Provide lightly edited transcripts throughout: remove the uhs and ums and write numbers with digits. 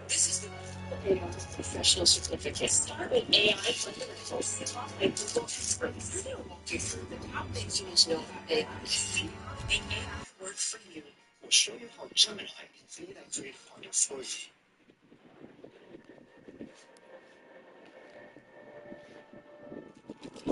This is the professional certificate. Start with AI fundamentals. And Google Experts. They'll walk you through the top things you need to know about AI. Make AI work for you. We'll show you how Gemini can do that creative part for you.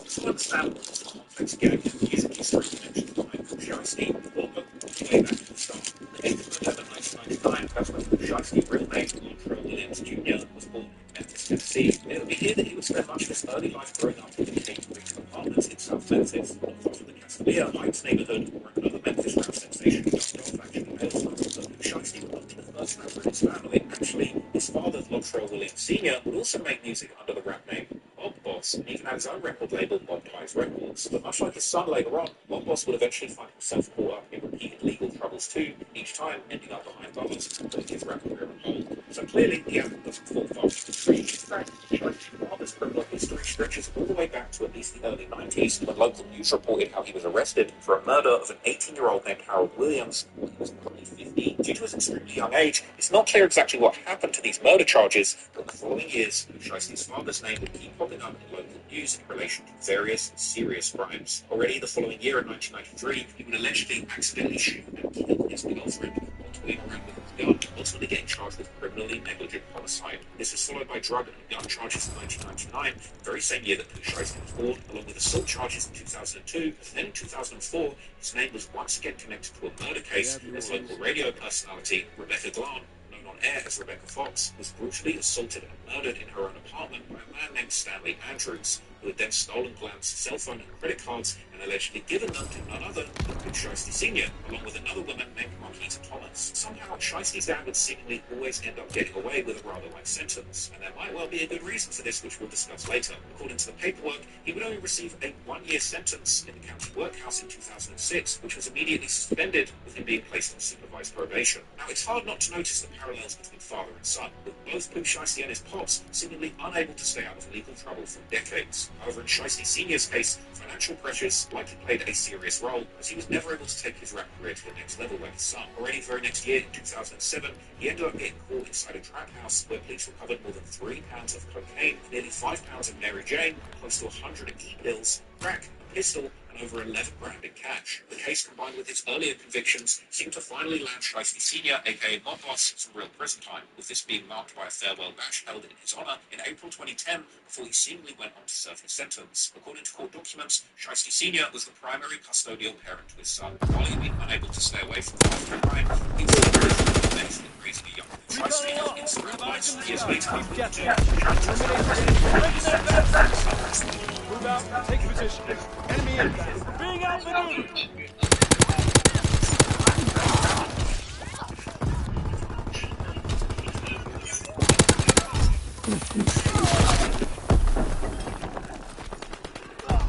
To understand what the complex gag using these three dimensions behind Shiesty, we'll go way back to the start. The 8th of November 1999, that's when Shiesty real name Latrell Williams Jr. was born in Memphis, Tennessee. It would be here that he would spend much of his early life growing up in the Cape Creek apartments in South Memphis, not far from the Castanea Heights neighborhood, where another Memphis rap sensation, Young Dolph, actually hails from. But Shiesty would not be the first rapper in his family. Actually, his father, Latrell Williams Sr., would also make music under the rap name Mob Boss, and even had his own record label, Mob Ties Records. But much like his son later on, Mob Boss would eventually find himself caught up in repeated legal troubles too, each time ending up behind bars and putting his rap career on hold. So clearly, the apple doesn't fall far from the tree. In fact, Shiesty father's criminal history stretches all the way back to at least the early 90s, when local news reported how he was arrested for a murder of an 18-year-old named Harold Williams when he was probably 15. Due to his extremely young age, it's not clear exactly what happened to these murder charges, but in the following years, Shiesty's father's name would keep popping up in local news in relation to various serious crimes. Already the following year, in 1993, he would allegedly accidentally shoot and kill his girlfriend while toying around with a gun, ultimately getting charged with criminally negligent homicide. This was followed by drug and gun charges in 1999, the very same year that Shiesty was born, along with assault charges in 2002. Then in 2004, his name was once again connected to a murder case as local radio personality Rebecca Glan, known on air as Rebecca Fox, was brutally assaulted and murdered in her own apartment by a man named Stanley Andrews, who had then stolen Glan's cell phone and credit cards and allegedly given them to none other than Big Shiesty Sr., along with another woman named Marquita Thomas. Somehow, Shiesty's dad would seemingly always end up getting away with a rather light sentence, and there might well be a good reason for this, which we'll discuss later. According to the paperwork, he would only receive a one-year sentence in the county workhouse in 2006, which was immediately suspended, with him being placed on supervised probation. Now, it's hard not to notice the parallels between father and son, with both Pooh Shiesty and his pops seemingly unable to stay out of legal trouble for decades. However, in Shiesty Sr.'s case, financial pressures likely played a serious role, as he was never able to take his rap career to the next level like his son. Already the very next year, in 2007, he ended up getting caught inside a trap house where police recovered more than 3 pounds of cocaine, nearly 5 pounds of Mary Jane, close to 100 e-pills, crack, a pistol, and over 11 grand in cash. The case, combined with his earlier convictions, seemed to finally land Shiesty Sr., aka Mob Boss, some real prison time, with this being marked by a farewell bash held in his honour in April 2010, before he seemingly went on to serve his sentence. According to court documents, Shiesty Sr. was the primary custodial parent to his son. While he had been unable to stay away from the crime, he was eventually raising a young Shiesty on Instagram lives. Years later, he moved Move out, take position. Enemy inbound. Being outmaneuvered.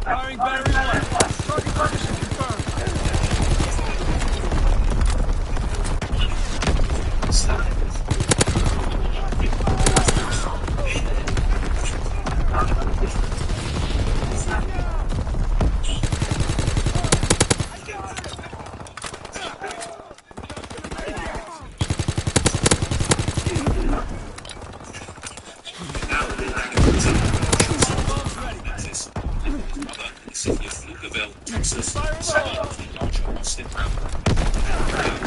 Firing battery 1. Target position confirmed. Texas, settled off the larger Austin round.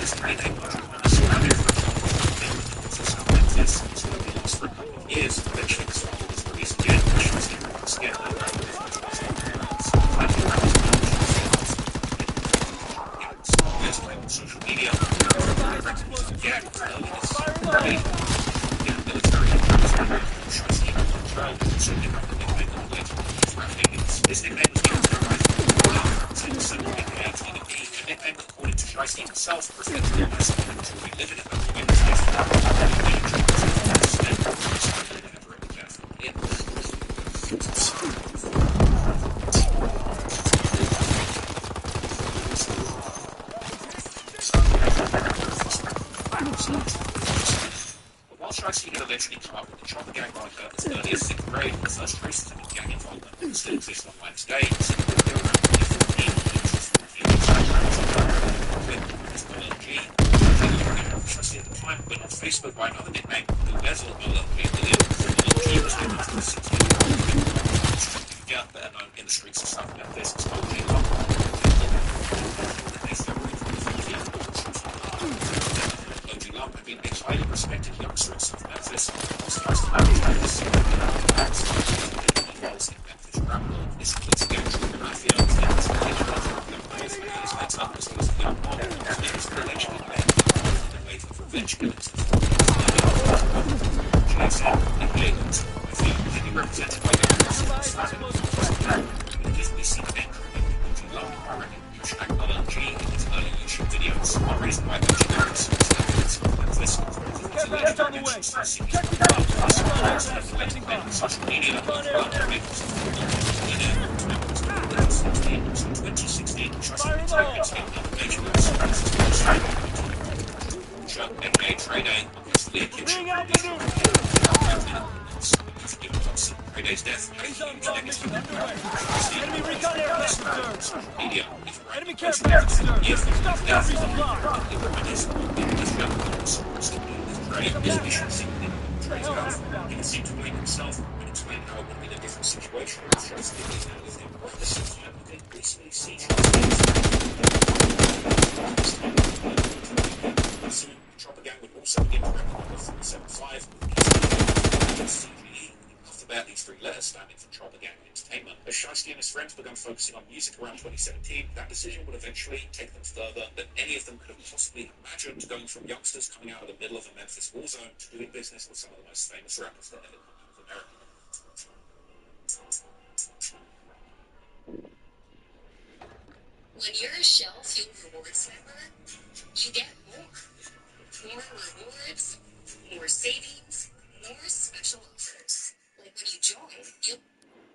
This made a larger surrounded for South Memphis, so that we lost for a couple of years. Eventually, the song was released again, which was once again social media. This nickname was nickname according to Shiesty himself reflected on his to be living in the United While Shiesty had allegedly come up with the Chopper Gang moniker as early as 6th grade, the first traces of his gang involvement still exist online today, Shiesty at the time went on Facebook by another nickname, Blue Bezel, the streets of South Memphis was opening up. Loading up had been a highly respected youngster in South Memphis. Was close to Memphis in Memphis rap. This includes gangster mafia, as well as the young mob, as was allegedly led in the wave of revenge killings. GSM and Gayland, I feel, can be represented by we see the entry into love, I reckon, #LNG in his early YouTube videos. One reason why the generics Get on the way. Check the out. social media, 2016, NBA trade day, obviously a kitchen. Days death. Enemy recon aircraft observed. Media. Enemy care package observed. Stop that resupply. He can seem to blame himself and explain how it would be a different situation. Just with him. The system increasingly sees soon, Chopper Gang would also begin to recognize 375. After that, these three letters standing for Chopper Gang Entertainment. As Shiesty and his friends began focusing on music around 2017, that decision would eventually take them further than any of them could have possibly imagined, going from youngsters coming out of the middle of the Memphis war zone to doing business with some of the most famous rappers that ever come out of America. When you're a Shell Fuel Rewards member, you get more. More rewards, more savings, more special offers. Like when you join, you'll...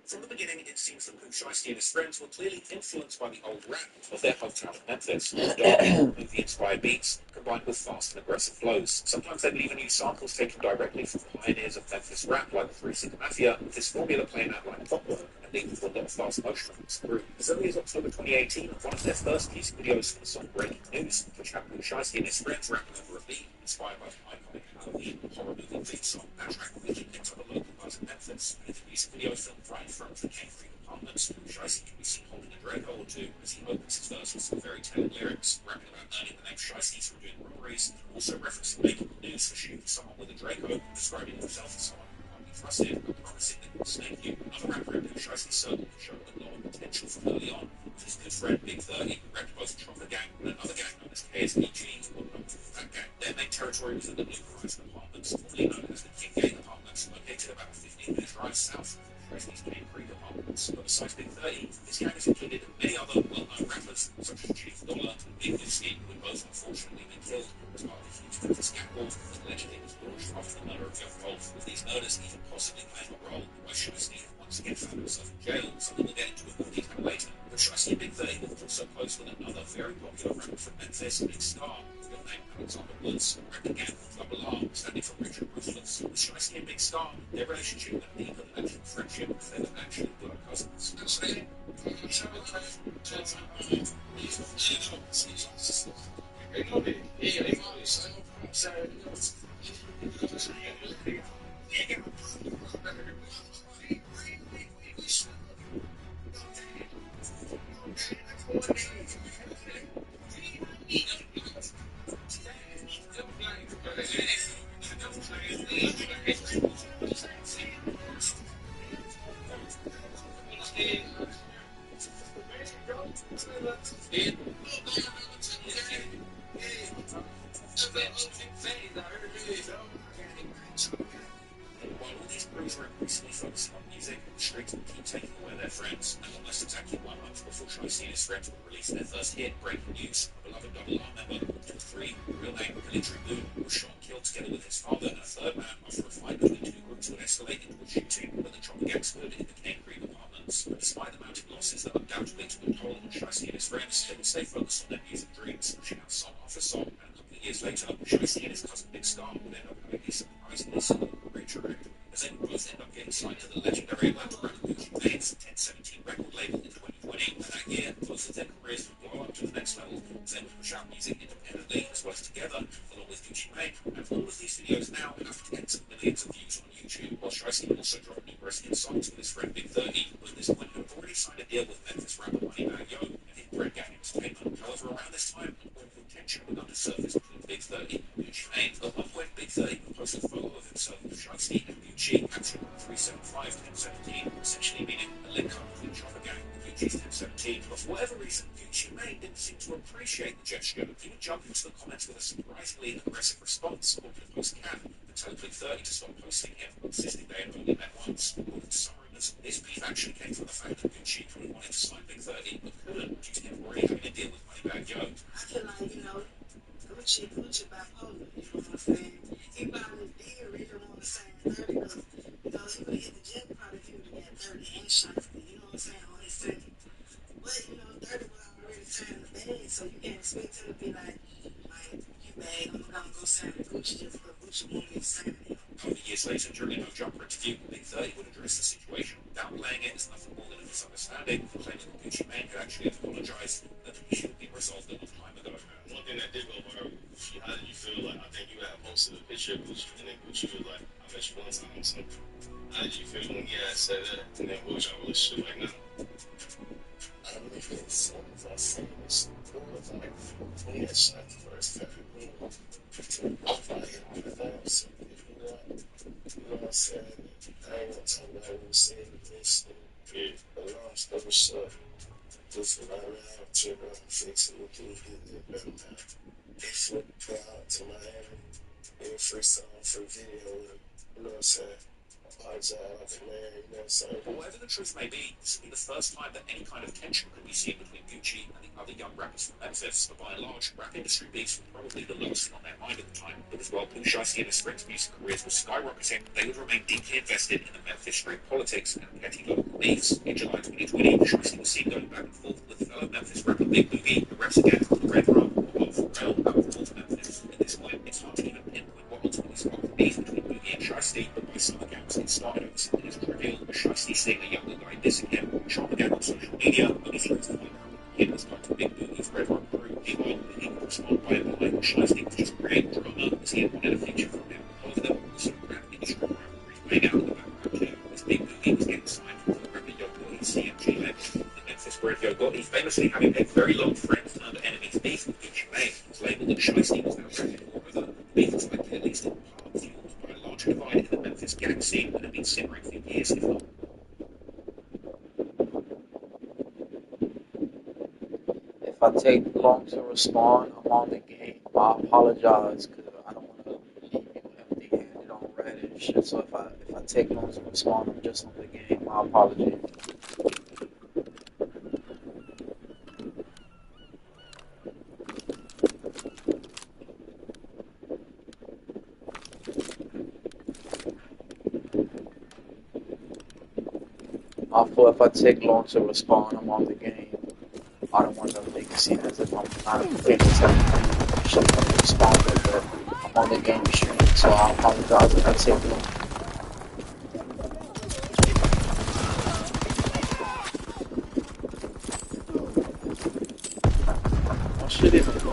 From the beginning, it seems that Shiesty and his friends were clearly influenced by the old rap of their hometown of Memphis, dark, movie-inspired beats combined with fast and aggressive flows. Sometimes they would even use samples taken directly from the pioneers of Memphis rap, like the 3-City Mafia, with this formula playing out like clockwork and leading to a lot of fast motion from this group. As early as October 2018, one of their first music videos for the song Breaking News, which had Shiesty and his friends rapping over a beat inspired by the iconic Halloween horror movie beat song. That track quickly picked up a local buzz in Memphis, and in the music video filmed right in front of the Cane Creek Apartments, Shiesty can be seen holding a Draco or two as he opens his verse with some very telling lyrics, rapping about earning the name Shiesty through doing robberies, also referencing making news for shooting someone with a Draco, describing himself as someone who can't be trusted, and promising that he will snake you. Another rapper in Shiesty's circle who showed a lot of potential from early on, with his good friend Big 30, who repped both Chopper Gang and another gang known as KSBG, who were known for that gang. Their main territory was in the New Horizon Apartments, formerly known as the King Gate Apartments, located about a 15-minute drive south of Shiesty's Cane Creek Apartments. But besides Big 30, this gang has included many other well-known rappers, such as Chief Dollar and Big Whiskey, who had both unfortunately been killed as part of the huge Memphis gang war that allegedly was launched after the murder of Jeff Rolfe, with these murders even possibly playing a role why Shiesty once again found himself in jail, something we'll get into in more detail later. But Shiesty and Big 30 were also close with another very popular rapper from Memphis, Big Star, real name Alexander Woods, rap again with Double R, standing for Richard Ruthless. With Shiesty and Big Star, their relationship went deeper than actual friendship, because they were actually blood cousins. While all these crews were increasingly focusing on music, the streets would keep taking away their friends, and almost exactly 1 month before Shiesty and his friends would release their first hit, Breaking News, a beloved Double R member, Two 3, real name Military Boone, was shot and killed together with his father and a third man after a fight between two groups would escalate into a shooting when the Chopper Gang stood in the Cane Creek Apartments. But despite the mounting losses that undoubtedly took a toll on Shiesty and his friends, they would stay focused on their music dreams, pushing out song after song, and a couple of years later, Shiesty and his cousin Big Star would end up having a surprisingly similar career trajectory, as they would both end up getting signed to the legendary Atlanta rapper Gucci Mane's 1017 record label in 2020, and that year, both of their careers would blow up to the next level, as they would push out music independently as well as together, along with Gucci Mane. And all of these videos now have tens of millions of views on YouTube, while Shiesty also dropped new progressing in silence with his friend Big 30, who at this point had already signed a deal with Memphis rapper Moneybagg Yo and his Red Gang Entertainment. However, around this time, unwanted tension begun to surface between Big 30 and Gucci Mane. At one point, Big 30 would post a photo of himself with Shiesty and Gucci, captured 375-1017, essentially meaning a link up between Chopper Gang and Gucci's 1017. But for whatever reason, Gucci Mane didn't seem to appreciate the gesture. He would jump into the comments with a surprisingly aggressive response, according to Post Cat, and tell Big 30 to stop posting him, insisting they had only met once. According to some rumors, this beef actually came from the fact that Gucci really wanted to sign Big 30 but couldn't due to him already having a deal with Moneybagg Yo. I feel like, Gucci bipolar, you know what I'm saying? He probably did really want to sign 30 because, he would have hit the jackpot if he would have got 30 and Shiesty, you know what I'm saying, on his team. But, 30 was already signed the bag, so you can't expect him to be like, you bag, I'm gonna go sign with Gucci just because Gucci won't be signing him. Over years later, during a No Jumper interview, Big 30 would address the situation, downplaying it as nothing more than a misunderstanding, claiming that Gucci Mane had actually apologized, that the issue had been resolved a long time ago. One thing that did go viral, how did you feel? Like, I think you had posted a picture of Gucci, and then Gucci was like, I met you one time, so how did you feel when he had said that, and then what was your relationship like now? I mean, as soon as I seen this, it was like, when he had shot the first time, I thought him on the phone, so, you know what I'm saying? I ain't gonna talk about what was said in this, but long story short, just when I ran out to the fix it, we can get it better now. They flipped out to Miami, and free song, free video, you know what I'm saying? Apologize, man, you know what I'm saying? But whatever the truth may be, this will be the first time that any kind of tension could be seen between Gucci and the other young rappers from Memphis. But by and large, rap industry beefs were probably the lowest on their mind at the time. Because while Pooh Shiesty and his friends' music careers were skyrocketing, they would remain deeply invested in the Memphis street politics and petty local beefs. In July 2020, Shiesty was seen going back and forth with fellow Memphis rapper Big Boogie, who raps again from the Red Rum, or Pharrell out of North Memphis. At this point, it's hard to even pinpoint what ultimately sparked the beef between Boogie and Shiesty, but by some accounts, it started over something as trivial as Shiesty seeing a younger guy dissing him, Chop again on social media, Boogie's trying to find out what the kid was going to Big Boogie's Red Rum crew. Meanwhile, Boogie would respond by implying that Shiesty was just creating drama as he had wanted a feature from him. However, there was some rap industry rivalry playing out in the background here, as Big Boogie was getting signed from the rapper Yo Gotti's CMG label. The Memphis bred Yo Gotti famously having a very long friend-turned-enemies beef with Gucci Mane. It was labelled that Shiesty was now rapping more with her. The beef was likely, at least in part, fueled by a larger divide in the Memphis gang scene that had been simmering for years, if not. If I take long to respond, I'm on the game. I apologize because I don't want to leave you empty-handed on Reddit and shit. So if I take long to respond, I'm just on the game. My apologies. Also, if I take long to respond, I'm on the game. I don't want to make it seem as if I'm not paying attention. I should have responded, but I'm on the game stream, so I apologize if I take long. I should even go.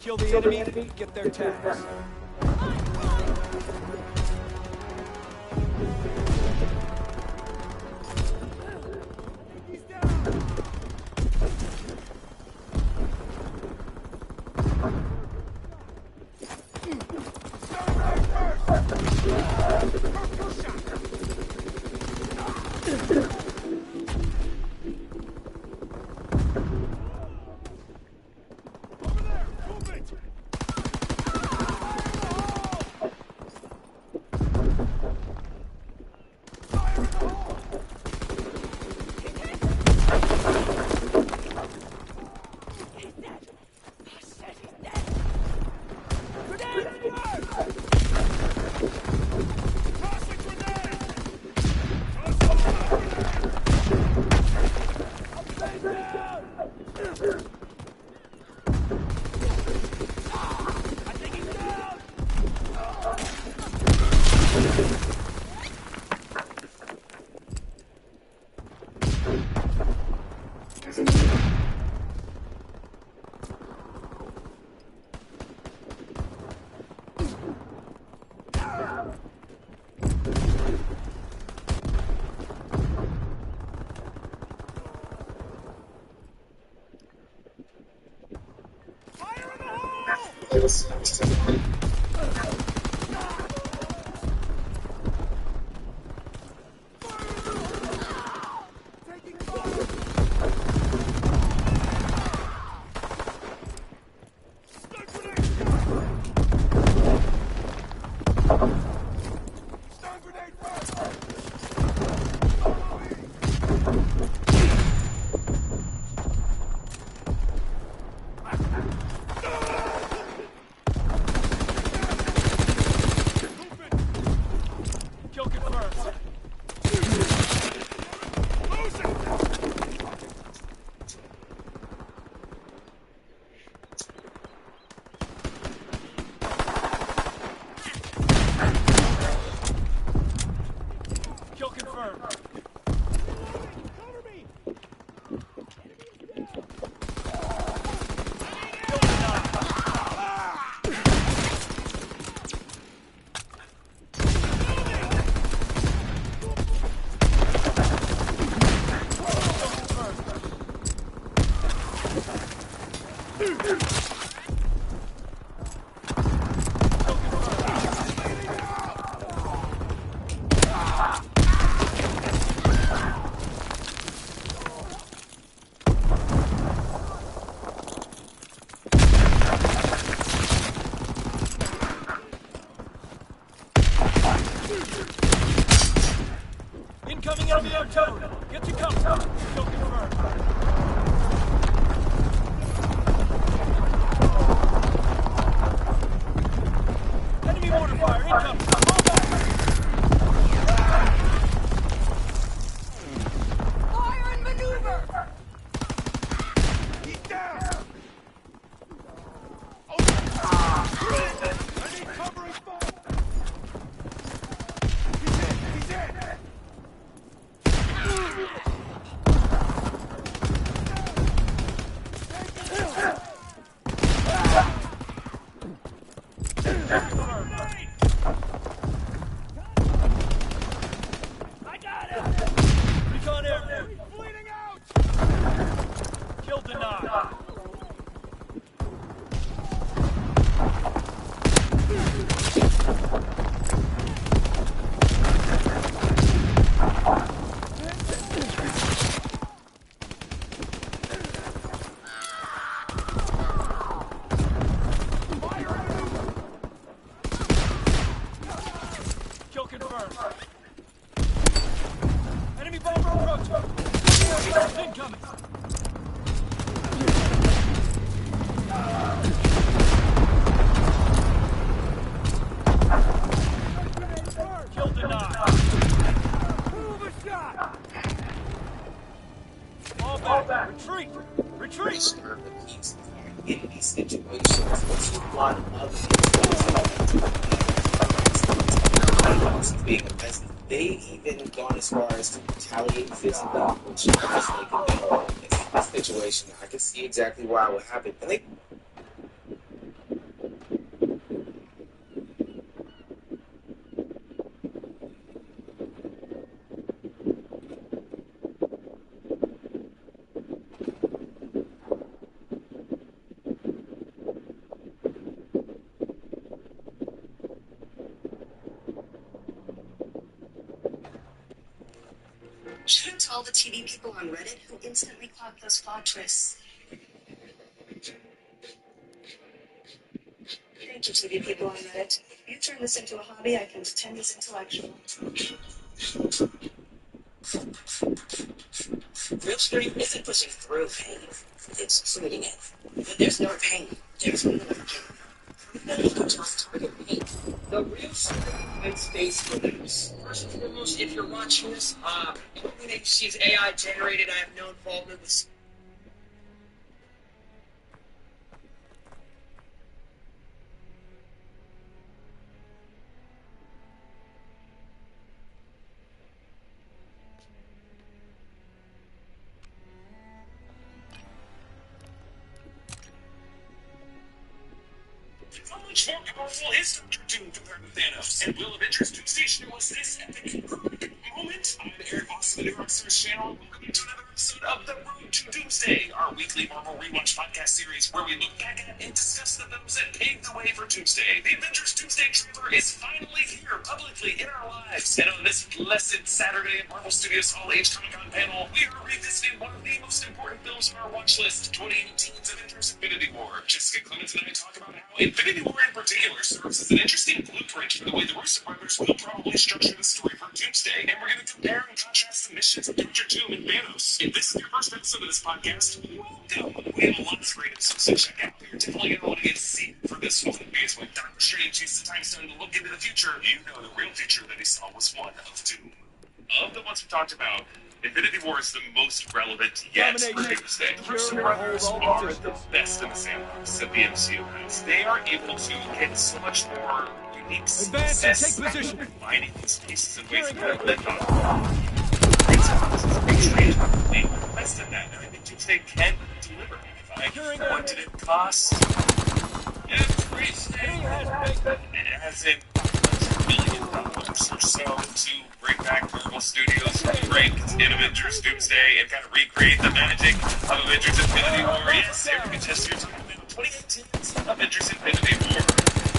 Kill the enemy, get their tags. Stun grenade first! Kill confirmed. Lose it! Kill confirmed. Cover me! Kill denied. Incoming enemy artillery! Get to cover! Kill confirmed. Enemy mortar fire incoming! Fall back! Fire and maneuver! He's down! I need covering fire! He's in! I got it! Recon airborne! Bleeding out! Kill denied. Kill confirmed. Enemy bomber approaching! Incoming! Kill denied. Move a shot! Fall back! Retreat! Retreat! In these situations, once you want being offensive, they even gone as far as to retaliate physically, which I just think in this situation, I can see exactly why it would happen. And they Shouldn't tell the TV people on Reddit who instantly clocked us Fortress. Thank you, TV people on Reddit. If you turn this into a hobby, I can pretend it's intellectual. Real strength isn't pushing through pain, it's treating it. When there's no pain, there's no pain. No, you can just target pain. The real strength is space beliefs. First and foremost, if you're watching this, everything that you see is AI generated. I have no involvement with. How much more powerful is Dr. Doom compared to Thanos? And will of interest to station was this epic moment? I'm Eric Austin, the New York Series channel. Welcome to another episode of The Road to Doomsday, our weekly Marvel Rewatch podcast series where we look back at and discuss the films that paved Doomsday. The Avengers Doomsday trailer is finally here, publicly in our lives. And on this blessed Saturday at Marvel Studios Hall H Comic-Con panel, we are revisiting one of the most important films on our watch list, 2018's Avengers Infinity War. Jessica Clemens and I talk about how Infinity War in particular serves as an interesting blueprint for the way the Russo brothers will probably structure the story for Doomsday. And we're going to compare and contrast the missions of Doctor Doom and Thanos. If this is your first episode of this podcast, welcome! We have a lot of great episodes to check out. You're definitely going to want to get a seat for this one, because when Doctor Strange used the time stone to look into the future, you know the real future that he saw was one of doom. Of the ones we talked about, Infinity War is the most relevant yet for Doomsday. The Russo brothers are the best in the sandbox that the MCU has. They are able to get so much more unique success out of combining these pieces in ways that they don't. They invested that, and I think Doomsday can deliver. What did it cost? It has in $1 million or so to bring back Marvel Studios break in Avengers Doomsday and kind of recreate the magic of Avengers Infinity War. Yes, Eric and Chester are talking about 2018's Avengers Infinity War.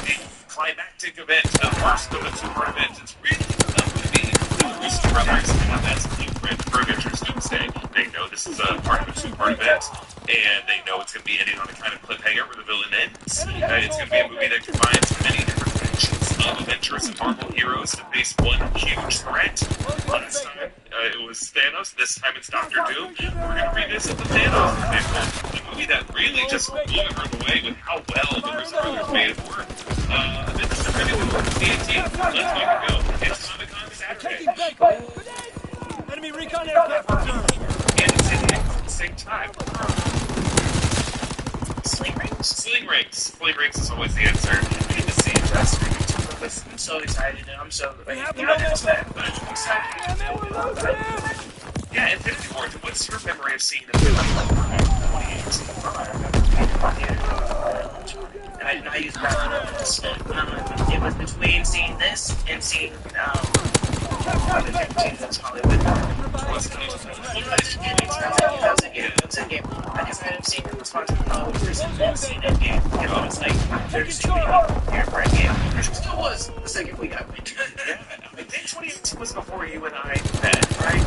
The climactic event, the first of a two-part event. It's really going to be the Russo brothers, and that's the blueprint for Avengers Doomsday. They know this is a part of a two-part event, and they know it's going to be ending on a kind of cliffhanger where the villain ends. It's going to be a movie that combines many different factions of Avengers and Marvel heroes to face one huge threat. Last time it was Thanos, this time it's Doctor Doom. We're going to revisit the Thanos example, a movie that really just blew everyone away with how well the Russo brothers made it work. Avengers Infinity War 2018, let's go. It's Comic-Con Saturday. Enemy recon aircraft observed. And it's hitting at the same time. Sling rings? Sling rings. Sling rings is always the answer. I need to see it, Jester. I'm so excited, and I'm so But I'm excited. Yeah, Infinity War. What's your memory of seeing Infinity War in 2018? And I did not use that. It was between seeing this and seeing Hollywood. It was in game. I just hadn't seen the response from Hollywood versus then seeing it game. You know, it's like there's too many here for a game. There still was the second week I went. Yeah, I think 2018 was before you and I met, right?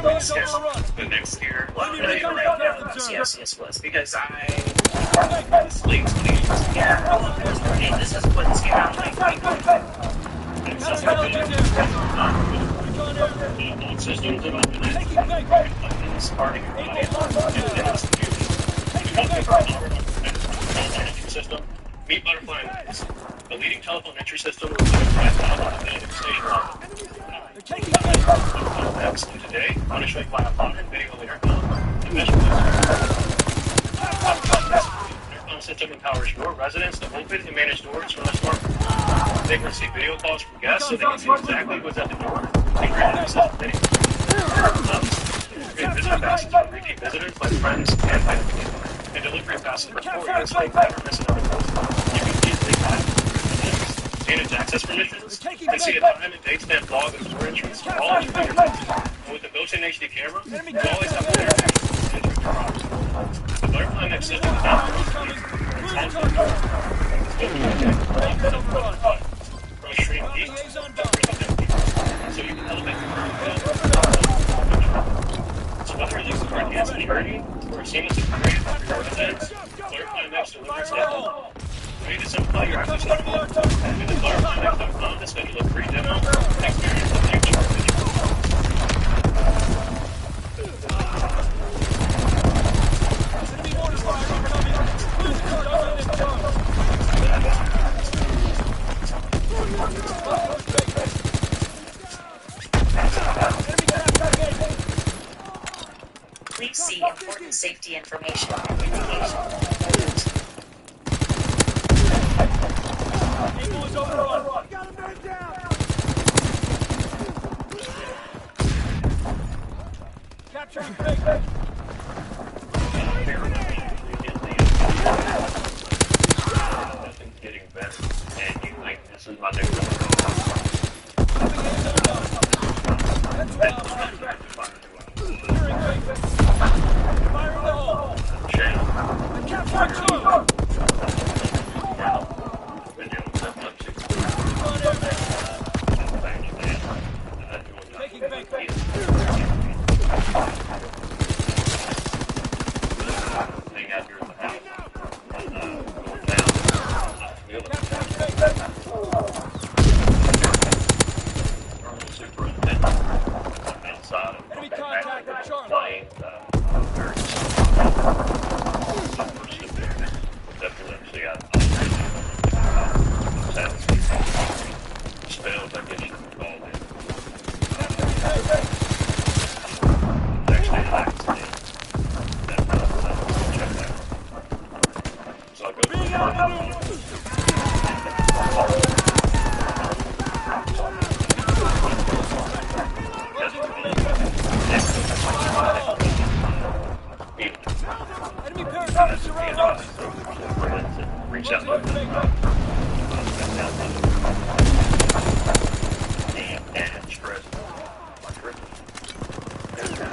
We scheduled the next year. Well, no, you're right. Yes, it was. Because It's late 2018. yeah, this is what this came out like. Systems and system. Meet Butterfly Labs, the leading telephone entry system with 5,000 station maps. Today, I want to show you why a modern video intercom and intercom system empowers your residents to open and manage doors from the smartphone. They can receive video calls from guests so they can see exactly what's at the door and grant access to video. Great visitor passes for repeat visitors like friends and family. And delivery passes for couriers like never miss another post. You can easily manage access permissions and see a time and date stamp log of store entries all at your fingertips. And with the built-in HD camera, you always have clear access to your property. The Butterfly Next system is not grocery and heat, so you can elevate so whether you're looking for enhanced security or a seamless experience for your residents, Butterfly Next delivers that. Ready to simplify your access to visit ButterflyNext.com to schedule a free demo and experience the future of digital. Please see important safety information and indication. Eagle is overrun. Got him man down. Capturing Big. Nothing's getting better, and you think this is my new Fire in the hole. shame. Capture two. Superintendent outside of Enemy contact at Charlie. playing very definitely spells, I guess you could call it. It's actually an accident. Check that. So I'll go to the Enemy paratroopers surround us. reach out to damn dash, Chris. Enemy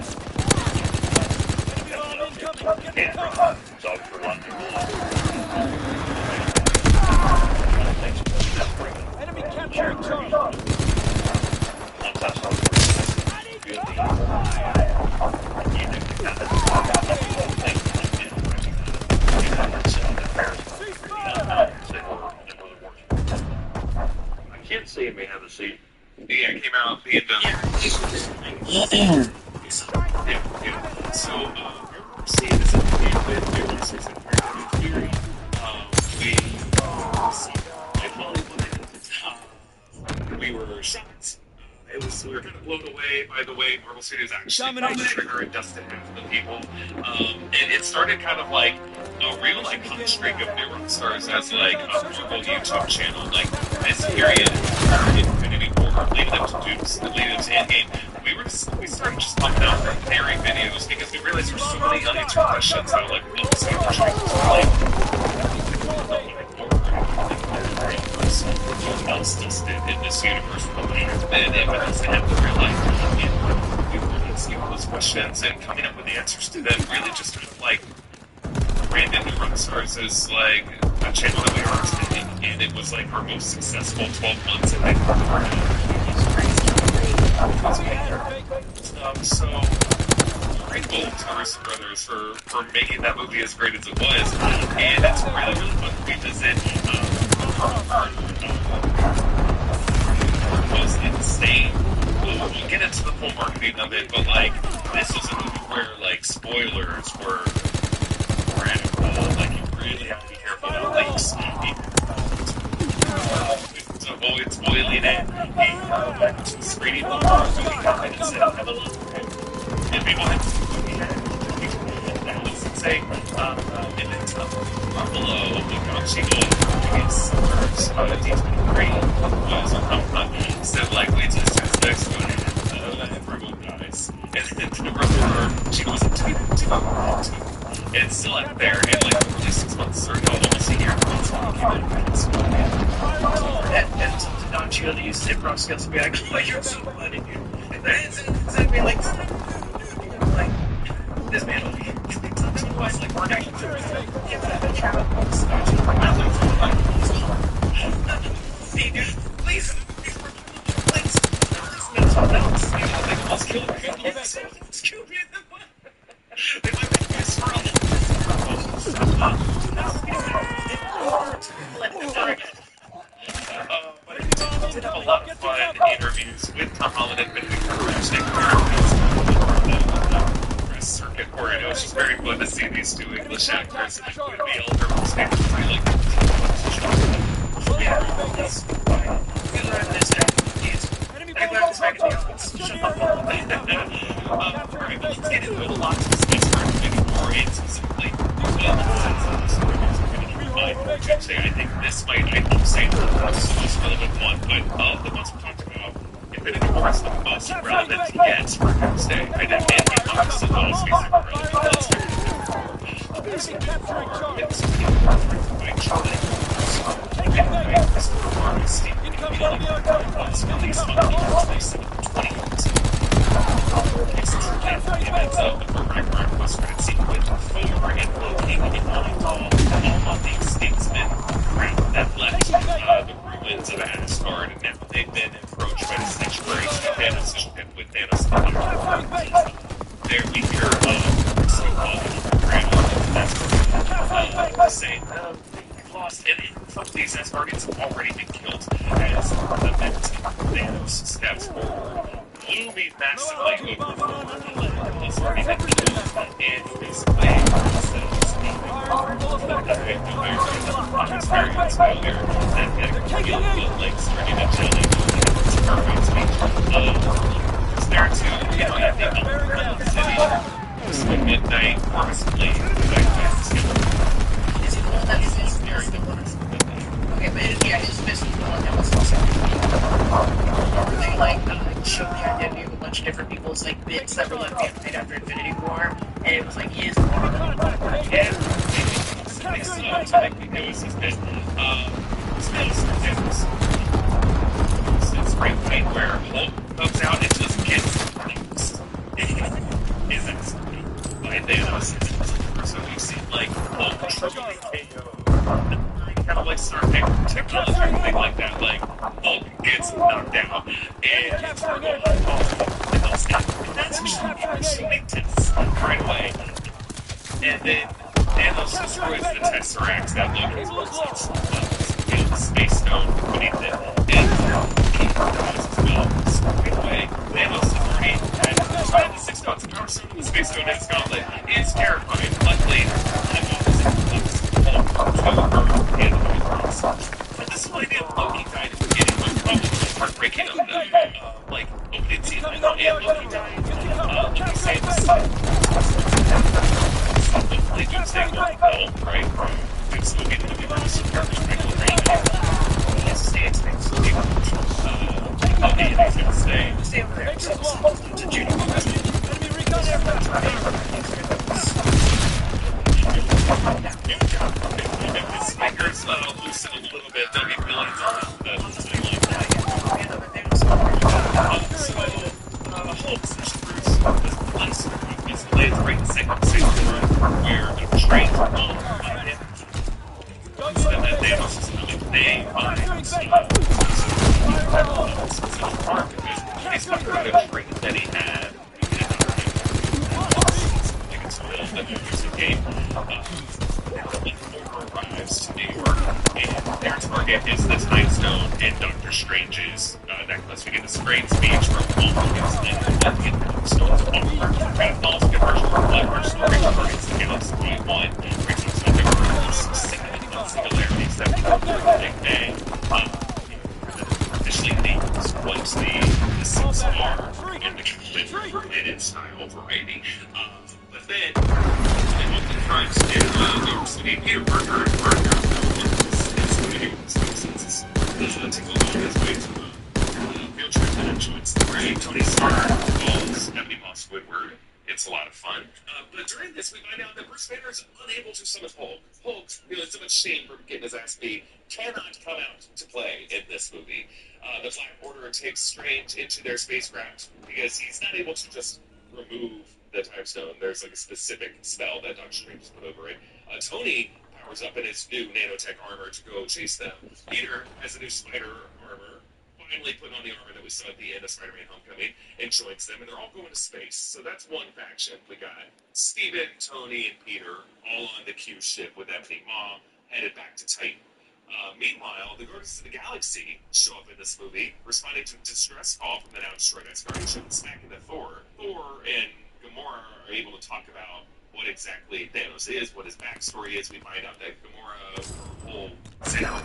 bomb incoming. Get the cover. So for London. Enemy capturing Charlie. Once I saw the I can't see him have a seat. Yeah, it came out at the end of. So, see, this is the game with differences in theory. We were shocked. We were kind of blown away by the way Marvel Studios actually pulled the trigger and dusted it for the people. And it started kind of like a real like hot streak of new rock stars as like a Marvel YouTube channel. Like this period, Infinity War, leading up to Dukes, leading up to Endgame, we started just pumping out theory videos because we realized there were so many unanswered questions about like what was going else dusted in this universe from what has been, and what else they have to realize. And we were asking those questions and coming up with the answers to them really just kind of like ran into Rockstars as like a channel that we were interested in, and it was like our most successful 12 months in that so grateful to Russo Brothers for making that movie as great as it was, and it's really, really fun to revisit. Was insane. We'll get into the full marketing of it, but like this was a movie where like spoilers were radical. Like you really have to be careful about leaks. To avoid spoiling it, he screening the movie and said, and people had to say, and it's Buffalo, she is D23 said like wait till this next one and everyone dies and then she goes into and it's still out there and like only 6 months or almost a year and to Don Chio they used to say Brock Skills to be like oh you're so funny dude and then be like this man will be otherwise like we're not even hey dude please let's kill me. Let's kill me. They might make me a squirrel. But I did have a lot of fun interviews with Tom Holland and Benedict Cumberbatch. Press circuit for it. It was just very fun to see these two English actors with the elder standards. I like let's get into it a lot to discuss for Infinity War and specifically I think this might, I keep saying the most relevant one, but of the ones we talked about, Infinity War is the most relevant yet for Doomsday. I think Endgame obviously the most relevant. That left the ruins of Asgard, and now they've been approached by the sanctuary Thanos with Thanos. There we hear that's saying lost, and some of these Asgardians have already been killed as the Thanos steps forward. Blew me massively over. He's already been killed, and his way themselves experience failure that had killed the legs ready to jelly. It's a perfect speech. It's there too, you know, you think of the city, it's like midnight, purposefully, Is he the one that is very the one? Okay, but yeah, his fist is the one that was also. They like showed the identity of a bunch of different people's like bits that were left behind after Infinity War, and it was like he is the one. Yeah. It was his bit. It's a great fight where Hulk comes out and just gets is it by Thanos. So we've seen like Hulk totally KO. Kind of like Star Trek technology or anything like that. Like Hulk gets knocked out and it's that's actually intense right away. And then Thanos destroys the Tesseract that locates the Space Stone beneath it. And he dies as well. So right away, Thanos has already had the 6 dots of Power Stone and the Space Stone in his gauntlet. It's terrifying. Luckily, but this whole idea of Loki died at the beginning was probably heartbreaking of them. Like, opening scene and Loki died. Can you say this? Hopefully, you say Loki, right? It's Loki that we were super He has to stay at things. Loki, and he's going to stay over there. To Judy. Enemy recon his fingers loosen a little bit, they'll be feeling Hulk is right in the second where the trains are on by him. Instead that Thanos is really they find he's talking about a trait that he had. Arrives to New York, and their target is the Time Stone and Doctor Strange's necklace. We get this great speech from Hulk explaining that the Time Stone's Rathbal's conversion from blood story targets the Galaxy Point 1, brings us to the significant singularities that we have the Big Bang. Officially named once the six are in the complete edit style variety. But then, what the crimes did, New York City, Peter Parker and Parker, this is take a look at his way to the field trip that enjoys the great Tony Stark, Balls, Ebony Moss Woodward. It's a lot of fun. But during this, we find out that Bruce Banner is unable to summon Hulk. Hulk, feeling so much shame for getting his ass beat, cannot come out to play in this movie. The Black Order takes Strange into their spacecraft because he's not able to just remove the Time Stone. There's like a specific spell that Doctor Strange has put over it. Tony powers up in his new nanotech armor to go chase them. Peter has a new spider armor, finally put on the armor that we saw at the end of Spider-Man Homecoming, and joins them, and they're all going to space. So that's one faction. We got Steven, Tony, and Peter all on the Q ship with Ebony Maw, headed back to Titan. Meanwhile, the Guardians of the Galaxy show up in this movie, responding to a distress call from the now destroyed Asgardian ship and smacking the Thor. Thor and Gamora are able to talk about what exactly Thanos is, what his backstory is. We find out that Gamora, her whole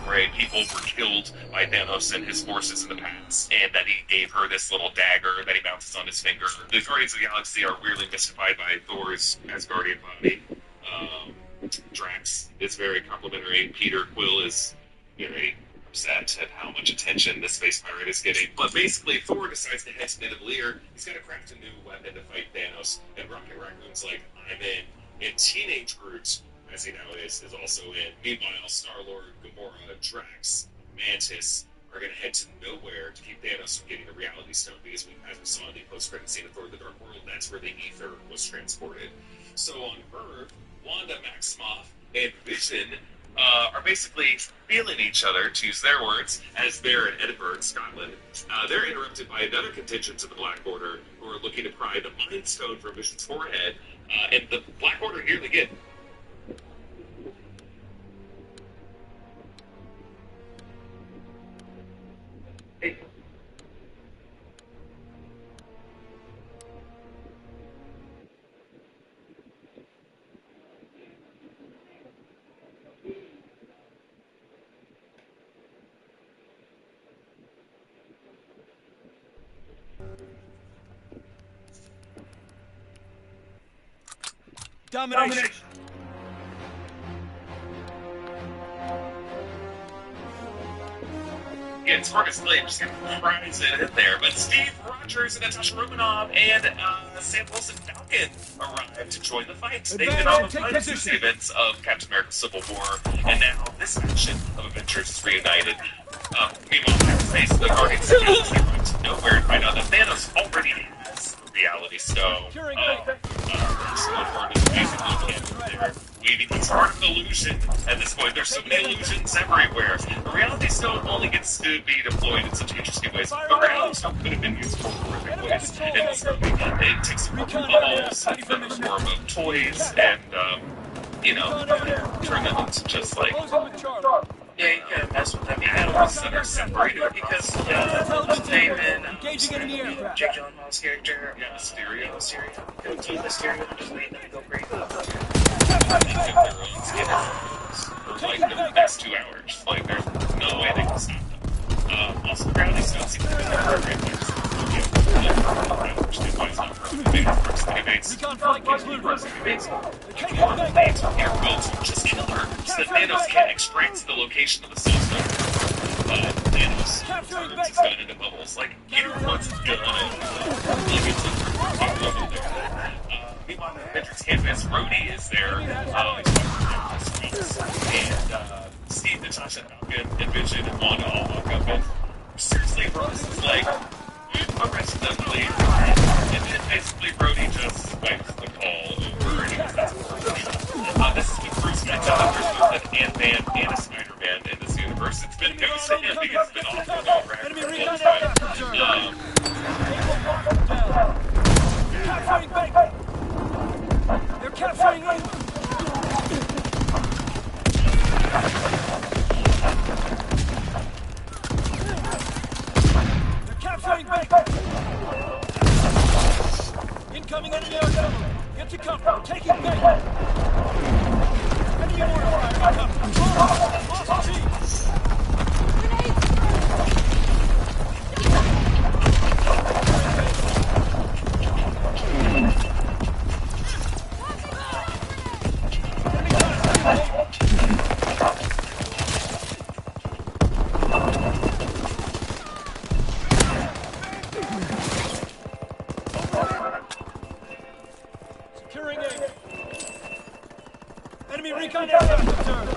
right, people were killed by Thanos and his forces in the past, and that he gave her this little dagger that he bounces on his finger. The Guardians of the Galaxy are weirdly mystified by Thor's Asgardian body. Drax is very complimentary. Peter Quill is very upset at how much attention this space pirate is getting. But basically, Thor decides to head to Nidavellir. He's going to craft a new weapon to fight Thanos. And Rocket Raccoon's like, I'm in. And Teenage Groot, as he now is also in. Meanwhile, Star-Lord, Gamora, Drax, Mantis are going to head to nowhere to keep Thanos from getting the Reality Stone. Because as we saw in the post-credit scene of Thor: The Dark World, that's where the ether was transported. So on Earth, Wanda Maximoff and Vision are basically feeling each other, to use their words, as they're in Edinburgh, Scotland. They're interrupted by another contingent of the Black Order who are looking to pry the Mind Stone from Vision's forehead, and the Black Order nearly get Domination. Yeah, it's hard to explain, just kind of rise it in there. But Steve Rogers and Natasha Romanoff and Sam Wilson Falcon arrived to join the fight. They've been on the front events of Captain America Civil War, and now this faction of Avengers is reunited. Meanwhile, we have to face the Guardians of the Galaxy run to nowhere and find out that Thanos already has the Reality Stone. So Lord is using the camera there. Weaving these part of an illusion at this point. There's so many illusions everywhere. The Reality Stone only gets to be deployed in such interesting ways. The Reality Stone could have been used for horrific ways in this movie. It takes bubbles in the form of toys and, turn them into just like... Yeah, you kind of mess with them. You atoms that are separated because David, Jake Gyllenhaal's character, Mysterio, go to Mysterio and just made them go crazy. Their own skin for like the next 2 hours. Like, there's no way they can stop them. Also, the Reality Stone seems to be their program here. Which is why it's not perfect. First debates. They're built just killer. So that Thanos can't extract the location of the Soul Stone. Thanos turns his gun into bubbles. Like, he runs his gun and he gets it level there. Meanwhile, the Avengers campus, Rhodey is there. And Steve, Natasha, Falcon, and Vision and Wanda all walk up and seriously, Rose is like, arrest them, please. And then basically Rhodey just wipes the call over and he goes, that's this is what Bruce finds out there's both an Ant-Man and a Spider-Man in this universe. It's been news to him because it's been awful and all right for a long time. Capturing Baker! They're capturing him! They're capturing Baker! Incoming enemy air. Get to cover. Taking Baker. Enemy mortar fire. Lost G. Securing A. Enemy recon aircraft observed.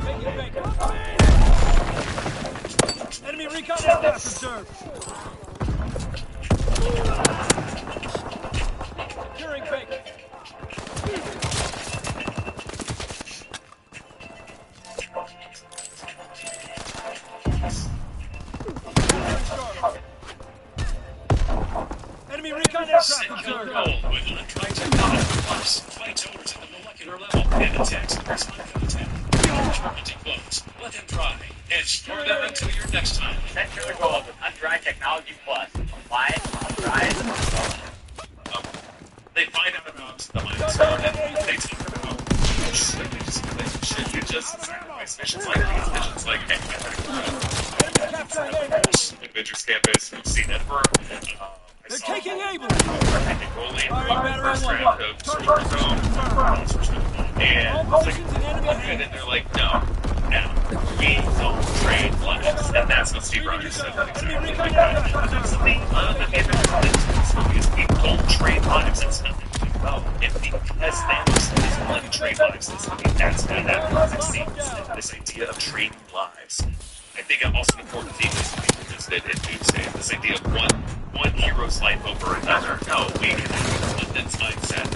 Taking Baker. Enemy recon aircraft observed. Securing Baker. Enemy recon aircraft observed. With an untried technology plus, fights over to the molecular level and attacks the person under attack. Tormenting foes. Let them try. Edge throw them until your next time. That's your goal with Undried Technology Plus. Apply it, undried. They find out about the Mindstone and they talk about should you just sacrifice missions like these, missions like Avengers Campus, we've seen Edinburgh. They're taking Able! First round of Silver Zone, and they're like, no, we don't trade lives, and that's what Steve Rogers said. Exactly like that. That's the theme of the movie is we don't trade lives. It's nothing to go. And because Thanos is willing to trade lives, that's why that succeeds. This idea of trading lives. I think also an important theme is that in Doomsday, this idea of one hero's life over another. No, we can have London's mindset.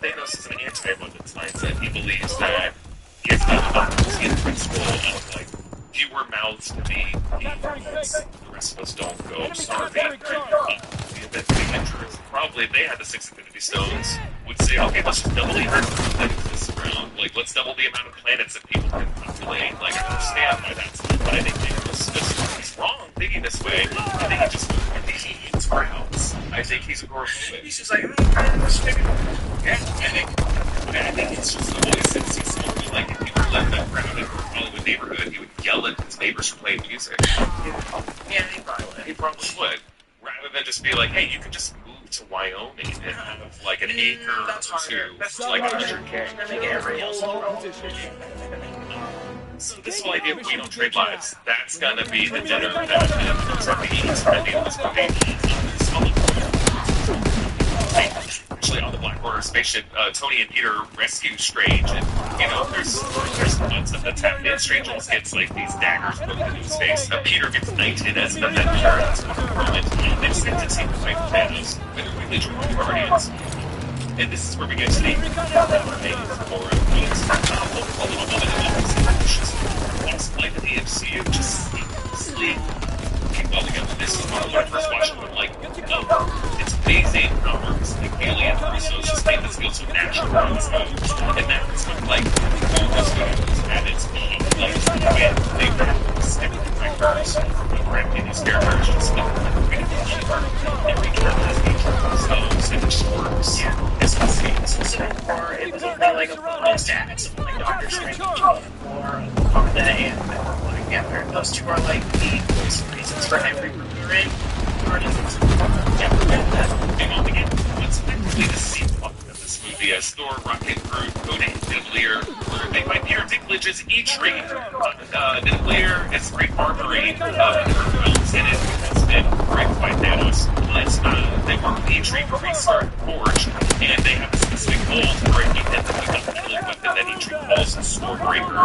Thanos is an anti-London's mindset. He believes that he has the principle of like fewer mouths to feed. The rest of us don't go starving. The Avengers, probably if they had the 6 Infinity Stones, would say, okay, let's just double the amount of that exists around. Like, let's double the amount of planets that people can populate. Like, I understand why that's. But I think he's wrong thinking this way. I think he hates crowds. I think he's agoraphobic. He's just like, yeah, I think it's just the voice that sees someone like if he were living in that crowded Hollywood neighborhood, he would yell at his neighbors for playing music. Yeah, he probably would. Rather than just be like, hey, you can just move to Wyoming and have like an acre That's or harder. two That's for like harder. 100K. Gonna make everybody else So this whole idea of we don't trade lives, that's gonna be the dinner that Trumpy Nebula's movie. Actually, on the Black Order spaceship, Tony and Peter rescue Strange, and you know, there's lots of attack. And Strange almost gets like these daggers put in his face. Peter gets knighted as the Avenger, and they sent to team fight Thanos with a really joined Guardians. And this is where we get to the lost life in the MCU just seamlessly came well together. This is one of my first watched it. Like, it's amazing how like Alien Russo's just made this feel so natural and smooth. And that's when like all studios at its peak, like when they were snipping characters and ramping these characters just like every character has nature themselves and it just works. Yeah. It's insane. So far, it was only like a bonus to add something like Doctor Strange or the and together. Those two are like the voice reasons for every group you're in. And only again, what's effectively the sequel of this movie as Thor, Rocket, Groot, Conan, Nidalee, were made by Peter Dinklage's E-Trade. Nidalee is Great Armory, films in it has been raped by Thanos. But they work with E-Trade to restart Forge, and they have a specific goal to break it, and then we got the killing weapon that E-Trade calls the Stormbreaker,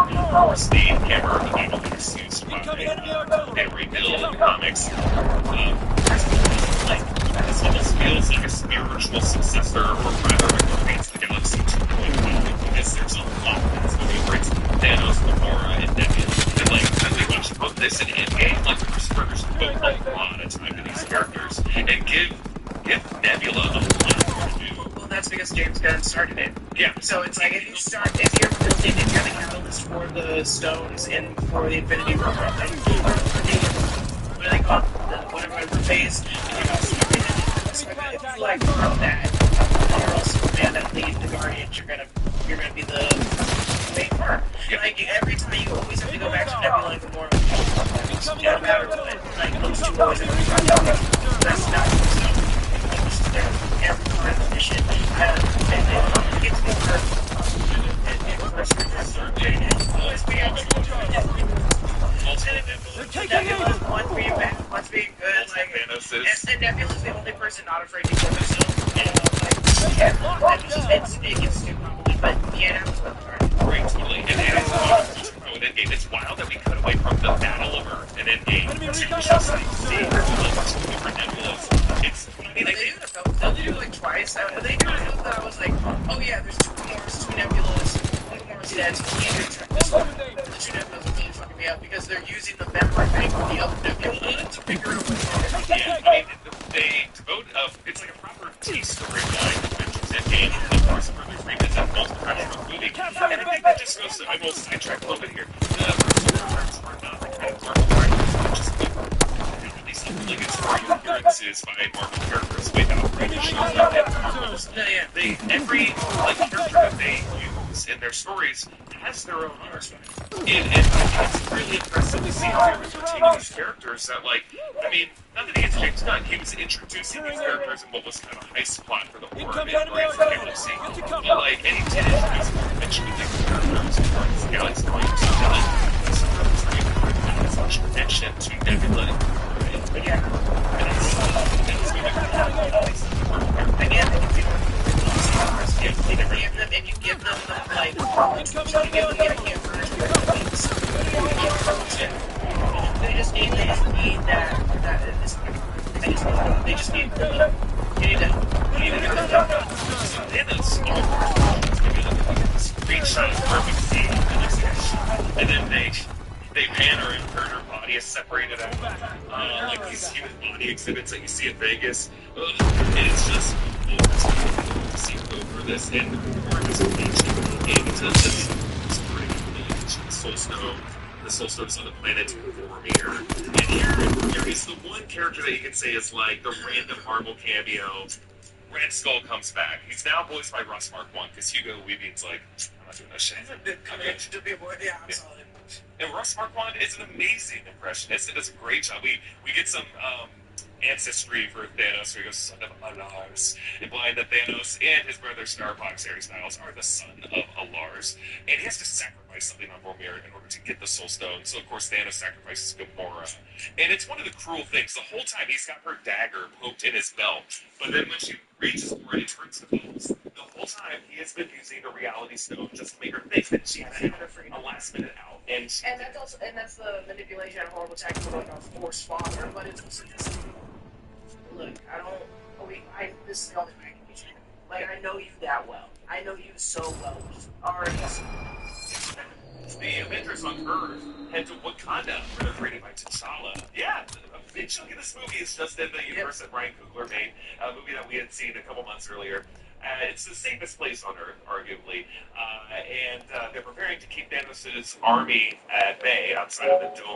or Steve Hammer, the evil is used by Henry Hill in the comics. This almost feels like a spiritual successor, or rather, like Guardians of the Galaxy 2.0, because there's a lot of this movie where it's Thanos, Gamora, and Nebula. And like, when we watch both this and Endgame, like, there's both a lot of time to these characters, and give Nebula a lot to do. Well, that's because James Gunn started it. Yeah. So it's like, if you're building, if you're the catalyst for the stones and for the Infinity War, what do they call it? Whatever phase, if you like from that, you're also the man that leads the Guardians. You're gonna be the main part. Yep. Like every time you always have to go back to Nebula and Gamora. No matter what, like those two boys are that's not so. Every part of the mission, and it gets more. One being bad, one's being good. Like, and Nebula's the only person not afraid to kill herself. It gets too probably, but yeah, that was the part. Right, totally. And it's wild that we cut away from the Battle of Earth and Endgame to just like seeing two different Nebulas. It's, I mean, they'll do it like twice. They do it that I was like, oh yeah, there's two Gamors, two Nebulas, one Gamora's dead, so we can't expect this one. The two Nebulas are really fucking me up because they're using the memory bank of the other Nebula to figure out what's going on. Yeah, I mean, they devote it's like a proper T-storyline that mentions Endgame, and of course, further revisit multiple times from the movie. And I think that just goes to, I will sidetrack a little bit here. The first two parts are not the kind of Marvel characters, but just these really good story appearances by Marvel characters without really showing up in Marvels. Every like character that they use in their stories has their own arc. And it's really impressive to see how they're taking these characters that, like, I mean, not that he gets James Gunn, he was introducing these characters in what was kind of a heist plot for the horror and Guardians of the Galaxy. But, like, and he did introduce eventually these characters in Guardians of the Galaxy going to villain. So there's as much connection to Nebula. Yeah. And it's again, if you give them the, like, you give them the idea first, they just need that, they just need the, you need to screenshot of perfect scene, and then they pan her and her body is separated out, like these human body exhibits that you see in Vegas. And it's just, to see go through this, and the into this great village, the Soul Stones on the planet Vormir. And here is the one character that you can say is like the random Marvel cameo. Red Skull comes back. He's now voiced by Russ Marquand, because Hugo Weaving's like, I'm not doing that shit. to be a boy, yeah, I'm solid. And Russ Marquand is an amazing impressionist. It does a great job. We get some ancestry for Thanos, where he goes, son of Alars, implying that Thanos and his brother Starfox, Harry Styles, are the son of Alars, and he has to sacrifice something on Vormir in order to get the Soul Stone. So of course Thanos sacrifices Gamora, and it's one of the cruel things. The whole time he's got her dagger poked in his belt, but then when she reaches for it, it turns to bones. The whole time he has been using the Reality Stone just to make her think that she had a last minute out, and that's the manipulation and horrible tactic of like a forced father, but it's also just look, this is the only way I can be treated. Like, I know you that well. I know you so well. Just already. The Avengers on Earth head to Wakanda, where they're created by T'Challa. Yeah, a big chunk of this movie is just in the universe that Ryan Coogler made, a movie that we had seen a couple months earlier. It's the safest place on Earth, arguably, and they're preparing to keep Thanos' army at bay outside of the dome.